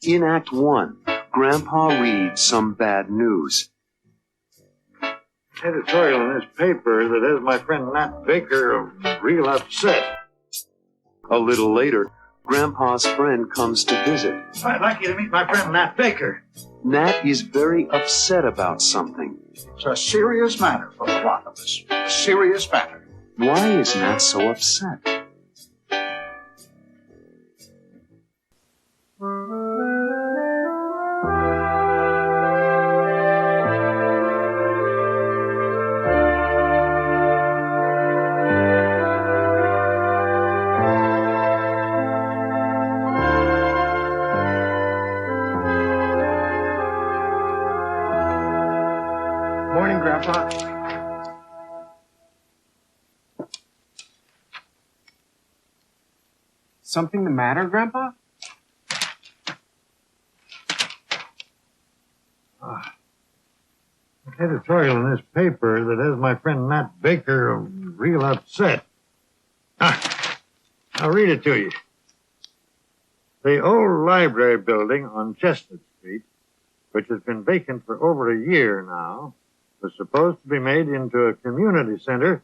In Act 1, Grandpa reads some bad news. Editorial in this paper that has my friend Nat Baker real upset. A little later, Grandpa's friend comes to visit. I'd like you to meet my friend Nat Baker. Nat is very upset about something. It's a serious matter for the lot of us. A serious matter. Why is Nat so upset? Morning, Grandpa. Something the matter, Grandpa? Editorial in this paper that has my friend Nat Baker real upset. I'll read it to you. The old library building on Chestnut Street, which has been vacant for over a year now, was supposed to be made into a community center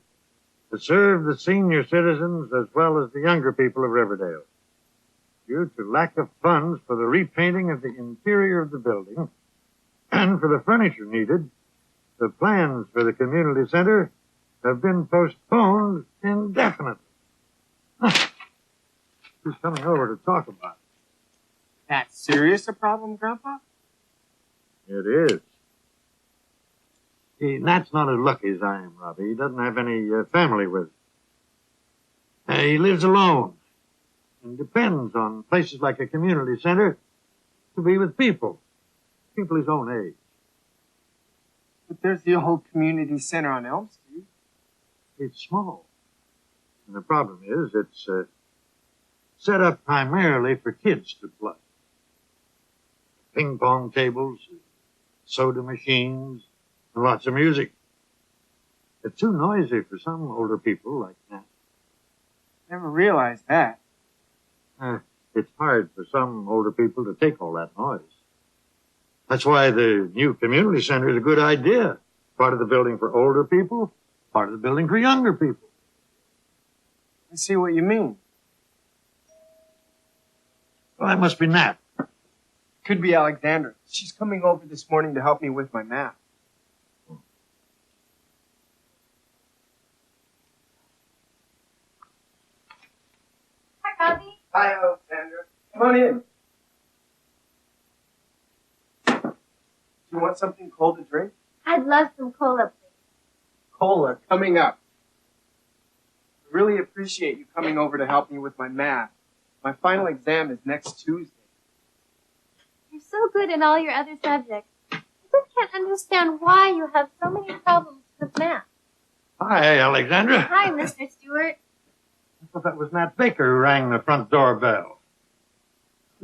to serve the senior citizens as well as the younger people of Riverdale. Due to lack of funds for the repainting of the interior of the building and for the furniture needed, the plans for the community center have been postponed indefinitely. He's coming over to talk about it. That serious a problem, Grandpa? It is. See, Nat's not as lucky as I am, Robbie. He doesn't have any family with him. He lives alone and depends on places like a community center to be with people his own age. But there's the old community center on Elm Street. It's small. And the problem is it's set up primarily for kids to play. Ping pong tables, soda machines, and lots of music. It's too noisy for some older people like that. Never realized that. It's hard for some older people to take all that noise. That's why the new community center is a good idea. Part of the building for older people, part of the building for younger people. I see what you mean. Well, that must be Nat. Could be Alexandra. She's coming over this morning to help me with my math. Hi, Robbie. Hi, Alexandra. Come on in. Do you want something cold to drink? I'd love some cola, please. Cola coming up. I really appreciate you coming over to help me with my math. My final exam is next Tuesday. You're so good in all your other subjects. I just can't understand why you have so many problems with math. Hi, Alexandra. Hi, Mr. Stewart. I thought that was Nat Baker who rang the front door bell.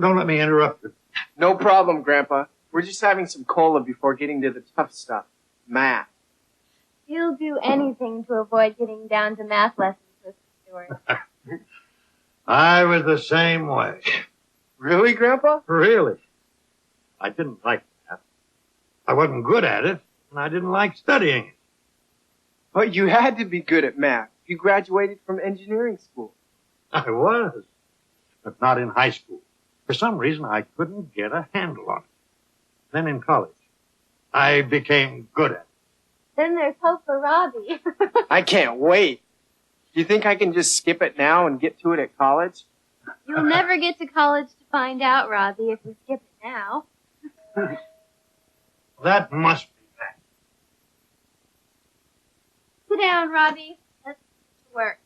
Don't let me interrupt you. No problem, Grandpa. We're just having some cola before getting to the tough stuff. Math. You'll do anything to avoid getting down to math lessons, Mr. Stewart. I was the same way. Really, Grandpa? Really. I didn't like math. I wasn't good at it, and I didn't like studying it. But you had to be good at math. You graduated from engineering school. I was, but not in high school. For some reason, I couldn't get a handle on it. Then in college, I became good at it. Then there's hope for Robbie. I can't wait. Do you think I can just skip it now and get to it at college? You'll never get to college to find out, Robbie, if you skip it now. That must be that. Sit down, Robbie. Let's get to work.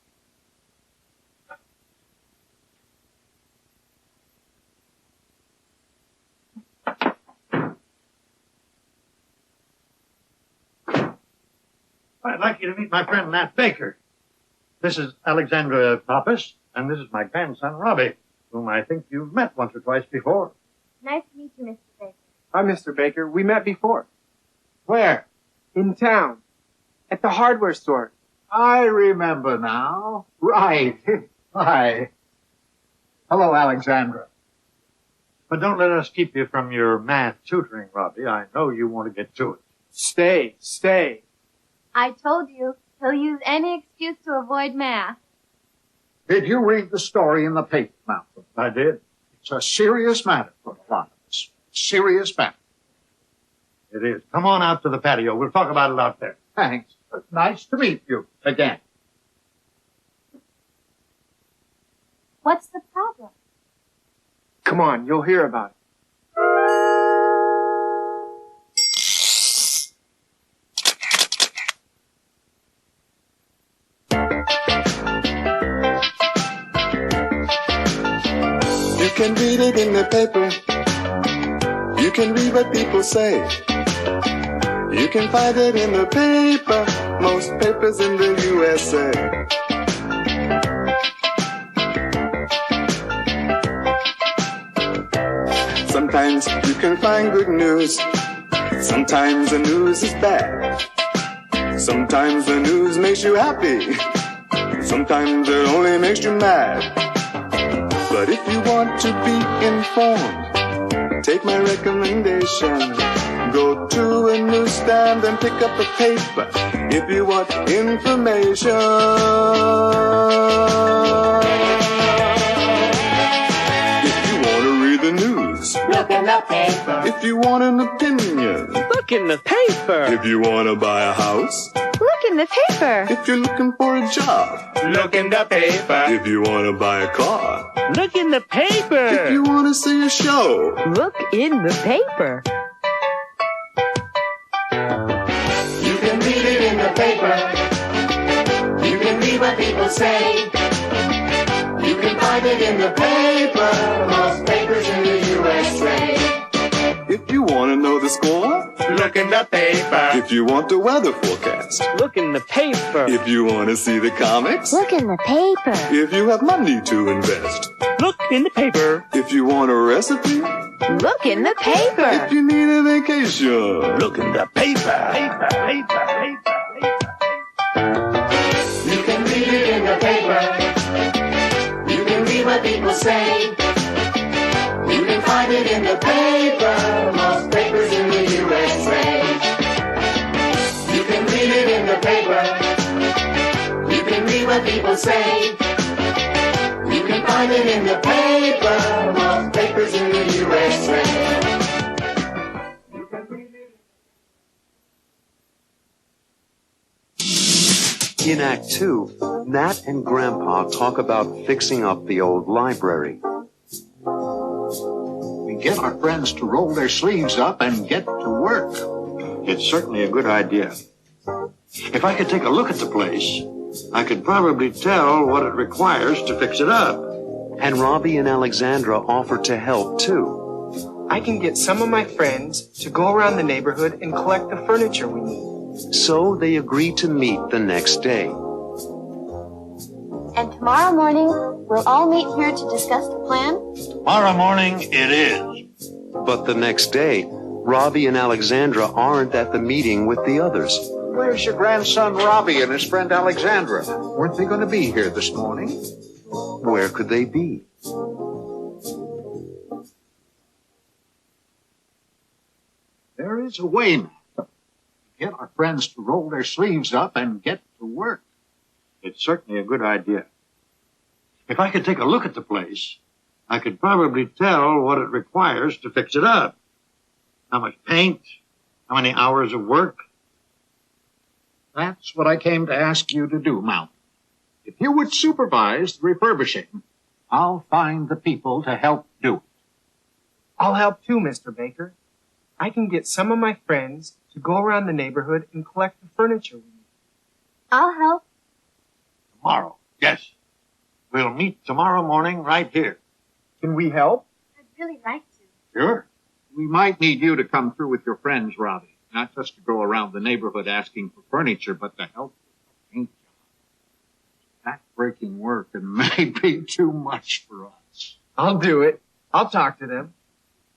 I'd like you to meet my friend Nat Baker. This is Alexandra Pappas, and this is my grandson Robbie, whom I think you've met once or twice before. Nice to meet you, Mr. Baker. Hi, Mr. Baker. We met before. Where? In town. At the hardware store. I remember now. Right. Hi. Hello, Alexandra. But don't let us keep you from your math tutoring, Robbie. I know you want to get to it. Stay. I told you, he'll use any excuse to avoid math. Did you read the story in the paper, Malcolm? I did. It's a serious matter for a lot of us. Serious matter. It is. Come on out to the patio. We'll talk about it out there. Thanks. Nice to meet you again. What's the problem? Come on, you'll hear about it. You can read it in the paper. You can read what people say. You can find it in the paper, most papers in the USA. Sometimes you can find good news. Sometimes the news is bad. Sometimes the news makes you happy. Sometimes it only makes you mad. But if you want to be informed, take my recommendation. Go to a newsstand and pick up a paper if you want information. If you want to read the news, look in the paper. If you want an opinion, Look in the paper. if you want to buy a house, Look in the paper. if you're looking for a job, Look in the paper. if you want to buy a car, Look in the if paper. you want to see a show, Look in the paper. You can read it in the paper. You can read what people say. You can find it in the paper. Most papers in the USA. if you want to know the score, Look in the paper. if you want the weather forecast, Look in the paper. if you want to see the comics, Look in the paper. if you have money to invest, Look in the paper. if you want a recipe, Look in the if paper. you need a vacation, Look in the paper. You can read it in the paper. You can read what people say. You can find it in the paper. Most papers in the USA. You can read it in the paper. You can read what people say. You can find it in the paper. Most papers in the USA. In Act 2, Nat and Grandpa talk about fixing up the old library. We get our friends to roll their sleeves up and get to work. It's certainly a good idea. If I could take a look at the place, I could probably tell what it requires to fix it up. And Robbie and Alexandra offer to help too. I can get some of my friends to go around the neighborhood and collect the furniture we need. So they agree to meet the next day. And tomorrow morning, we'll all meet here to discuss the plan. Tomorrow morning it is. But the next day, Robbie and Alexandra aren't at the meeting with the others. Where's your grandson Robbie and his friend Alexandra? Weren't they going to be here this morning? Where could they be? There is a way, Matt, to get our friends to roll their sleeves up and get to work. It's certainly a good idea. If I could take a look at the place, I could probably tell what it requires to fix it up. How much paint, how many hours of work. That's what I came to ask you to do, Malcolm. If you would supervise the refurbishing, I'll find the people to help do it. I'll help too, Mr. Baker. I can get some of my friends to go around the neighborhood and collect the furniture we need. I'll help. Tomorrow, yes. We'll meet tomorrow morning right here. Can we help? I'd really like to. Sure. We might need you to come through with your friends, Robbie. Not just to go around the neighborhood asking for furniture, but to help with the paint job. Backbreaking work and may be too much for us. I'll do it. I'll talk to them.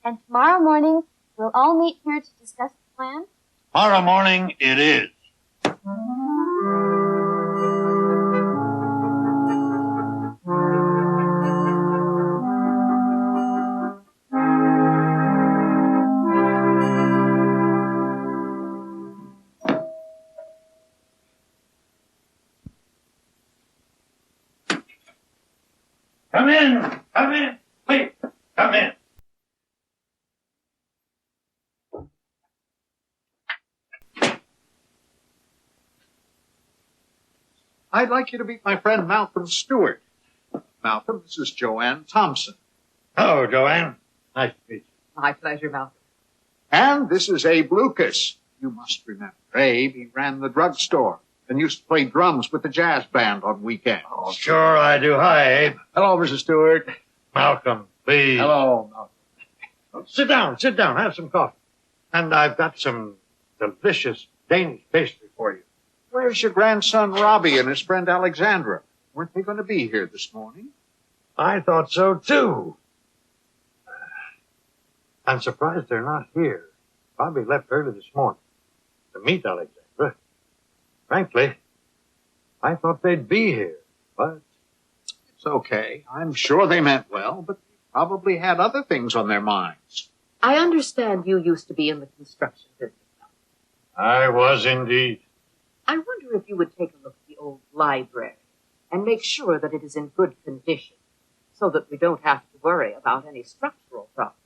And tomorrow morning, we'll all meet here to discuss the plan. Tomorrow morning it is. I'd like you to meet my friend Malcolm Stewart. Malcolm, this is Joanne Thompson. Hello, Joanne. Nice to meet you. My pleasure, Malcolm. And this is Abe Lucas. You must remember Abe. He ran the drugstore and used to play drums with the jazz band on weekends. Oh, sure I do. Hi, Abe. Hello, Mrs. Stewart. Malcolm, please. Hello, Malcolm. Sit down, have some coffee. And I've got some delicious Danish pastry for you. Where's your grandson Robbie and his friend Alexandra? Weren't they going to be here this morning? I thought so, too. I'm surprised they're not here. Robbie left early this morning to meet Alexandra. Frankly, I thought they'd be here, but... It's okay. I'm sure they meant well, but they probably had other things on their minds. I understand you used to be in the construction business. I was indeed. I wonder if you would take a look at the old library and make sure that it is in good condition so that we don't have to worry about any structural problems.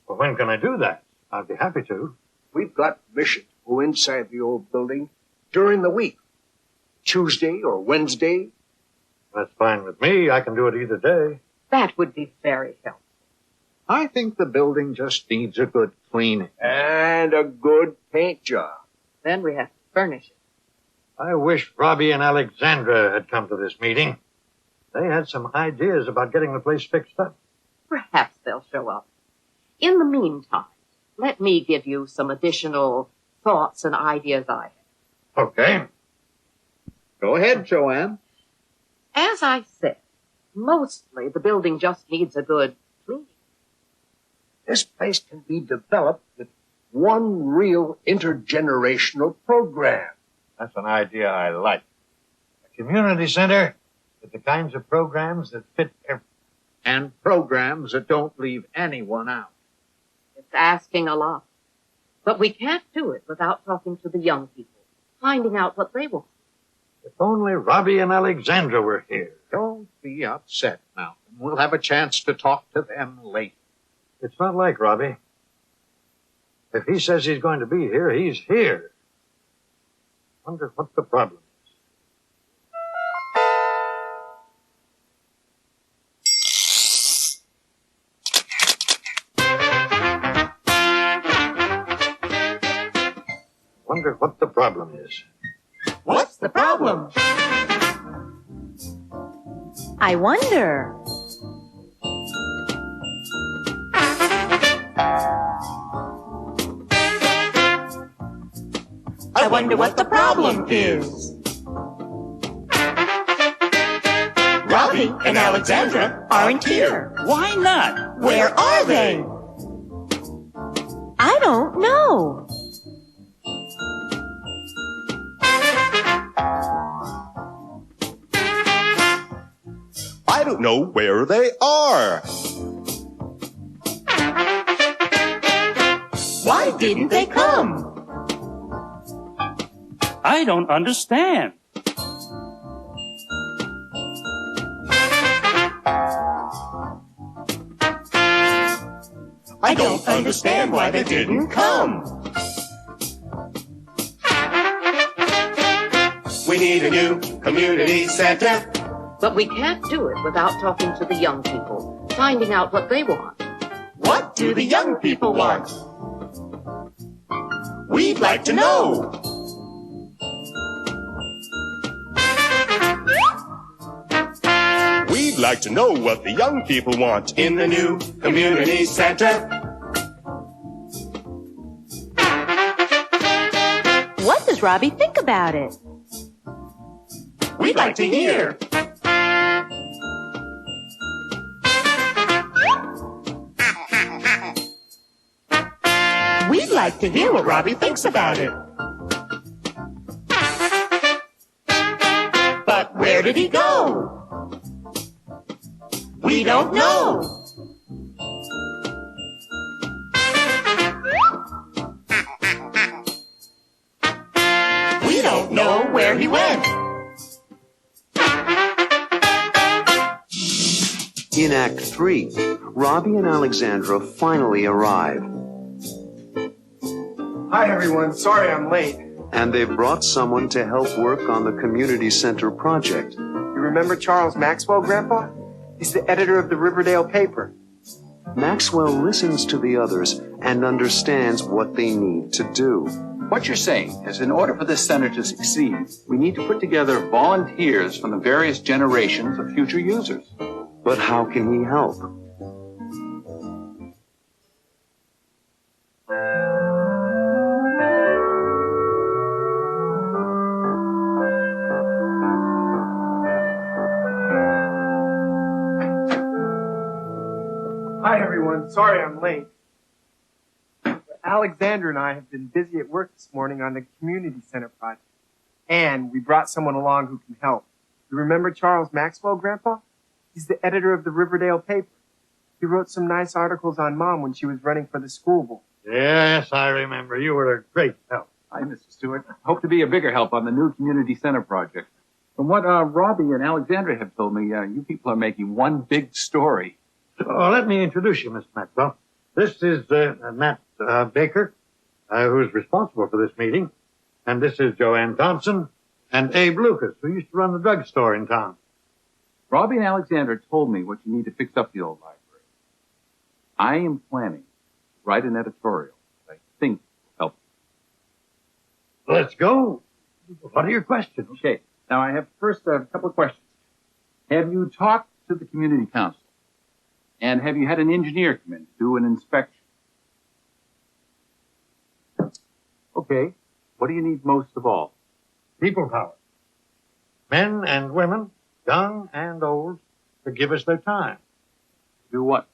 Well, when can I do that? I'd be happy to. We've got permission to go inside the old building during the week. Tuesday or Wednesday. That's fine with me. I can do it either day. That would be very helpful. I think the building just needs a good cleaning. And a good paint job. Then we have to furnish it. I wish Robbie and Alexandra had come to this meeting. They had some ideas about getting the place fixed up. Perhaps they'll show up. In the meantime, let me give you some additional thoughts and ideas I have. Okay. Go ahead, Joanne. As I said, mostly the building just needs a good cleaning. This place can be developed with one real intergenerational program. That's an idea I like. A community center with the kinds of programs that fit everyone. And programs that don't leave anyone out. It's asking a lot. But we can't do it without talking to the young people, finding out what they want. If only Robbie and Alexandra were here. Don't be upset, Malcolm. We'll have a chance to talk to them later. It's not like Robbie. If he says he's going to be here, he's here. Wonder what the problem is. Wonder what the problem is. What's the problem? I wonder. I wonder what the problem is. Robbie and Alexandra aren't here. Why not? Where are they? I don't know. I don't know where they are. Why didn't they come? I don't understand. I don't understand why they didn't come. We need a new community center. But we can't do it without talking to the young people, finding out what they want. What do the young people want? We'd like to know. We'd like to know what the young people want In the new community center. What does Robbie think about it? We'd like to hear. We'd like to hear what Robbie thinks about it. But where did he go? We don't know. We don't know where he went. In Act 3, Robbie and Alexandra finally arrive. Hi, everyone. Sorry I'm late. And they've brought someone to help work on the community center project. You remember Charles Maxwell, Grandpa? He's the editor of the Riverdale paper. Maxwell listens to the others and understands what they need to do. What you're saying is in order for this center to succeed, we need to put together volunteers from the various generations of future users. But how can he help? Hi, everyone. Sorry I'm late. Alexander and I have been busy at work this morning on the community center project. And we brought someone along who can help. You remember Charles Maxwell, Grandpa? He's the editor of the Riverdale paper. He wrote some nice articles on Mom when she was running for the school board. Yes, I remember. You were a great help. Hi, Mr. Stewart. Hope to be a bigger help on the new community center project. From what Robbie and Alexandra have told me, you people are making one big story. So let me introduce you, Mr. Maxwell. This is Matt Baker, who's responsible for this meeting. And this is Joanne Thompson and Abe Lucas, who used to run the drugstore in town. Robbie and Alexandra told me what you need to fix up the old library. I am planning to write an editorial that I think will help. Let's go. What are your questions? Okay. Now, I have first a couple of questions. Have you talked to the community council? And have you had an engineer come in to do an inspection? Okay. What do you need most of all? People power. Men and women, young and old, to give us their time. Do what?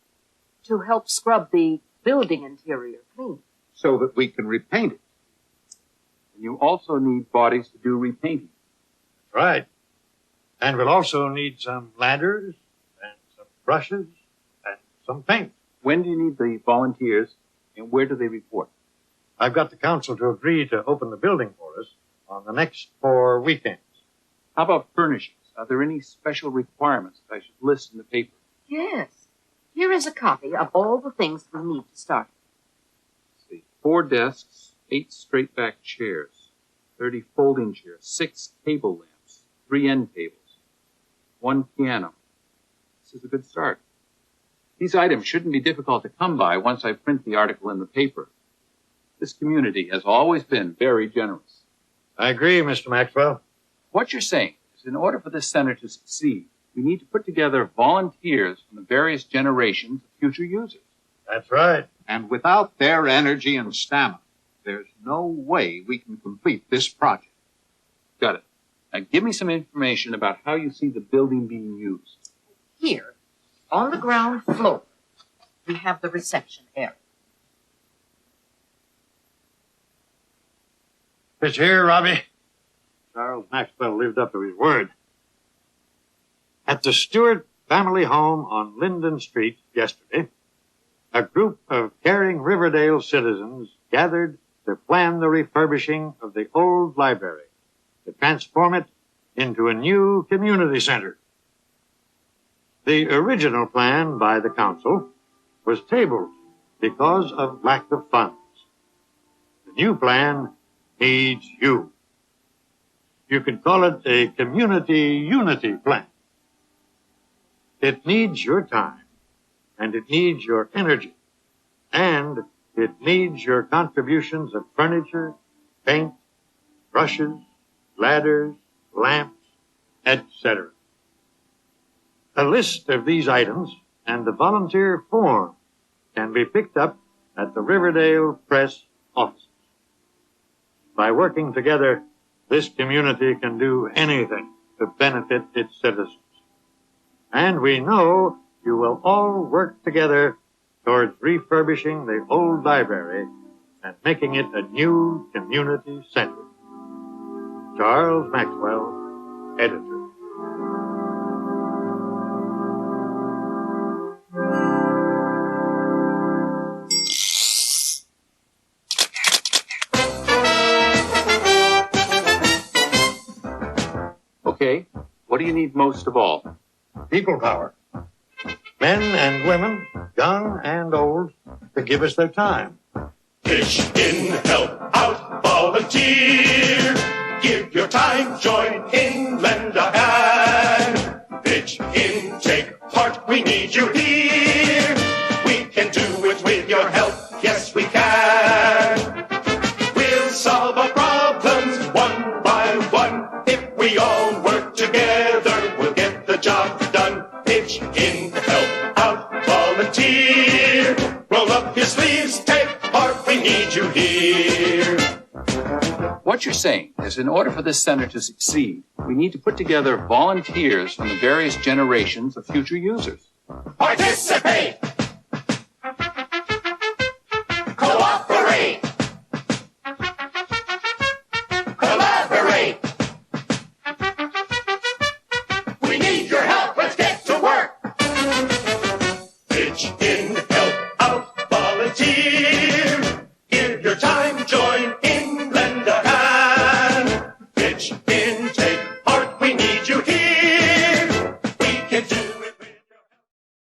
To help scrub the building interior clean. So that we can repaint it. And you also need bodies to do repainting. That's right. And we'll also need some ladders and some brushes and some paint. When do you need the volunteers, and where do they report? I've got the council to agree to open the building for us on the next 4 weekends. How about furnishings? Are there any special requirements that I should list in the paper? Yes. Here is a copy of all the things we need to start. Let's see. 4 desks, 8 straight-back chairs, 30 folding chairs, 6 table lamps, 3 end tables, 1 piano. This is a good start. These items shouldn't be difficult to come by once I print the article in the paper. This community has always been very generous. I agree, Mr. Maxwell. What you're saying is in order for this center to succeed, we need to put together volunteers from the various generations of future users. That's right. And without their energy and stamina, there's no way we can complete this project. Got it. Now give me some information about how you see the building being used. Here, on the ground floor, we have the reception area. It's here, Robbie. Charles Maxwell lived up to his word. At the Stewart family home on Linden Street yesterday, a group of caring Riverdale citizens gathered to plan the refurbishing of the old library, to transform it into a new community center. The original plan by the council was tabled because of lack of funds. The new plan needs you. You could call it a community unity plan. It needs your time, and it needs your energy, and it needs your contributions of furniture, paint, brushes, ladders, lamps, etc. A list of these items and the volunteer form can be picked up at the Riverdale Press offices. By working together, this community can do anything to benefit its citizens. And we know you will all work together towards refurbishing the old library and making it a new community center. Charles Maxwell, editor. Okay, what do you need most of all? People power. Men and women, young and old, to give us their time. Pitch in, help out, volunteer. volunteer. Give your time, join in, lend a hand. Pitch in, take part, we need you here. We can do it with your help, yes we can. We'll solve our problems one by one. If we all work together, we'll get the job done. Pitch in, help out, volunteer. Roll up your sleeves, take part, we need you here. What you're saying is, in order for this center to succeed, we need to put together volunteers from the various generations of future users. Participate! Cooperate! Collaborate! We need your help, let's get to work! Pitch in,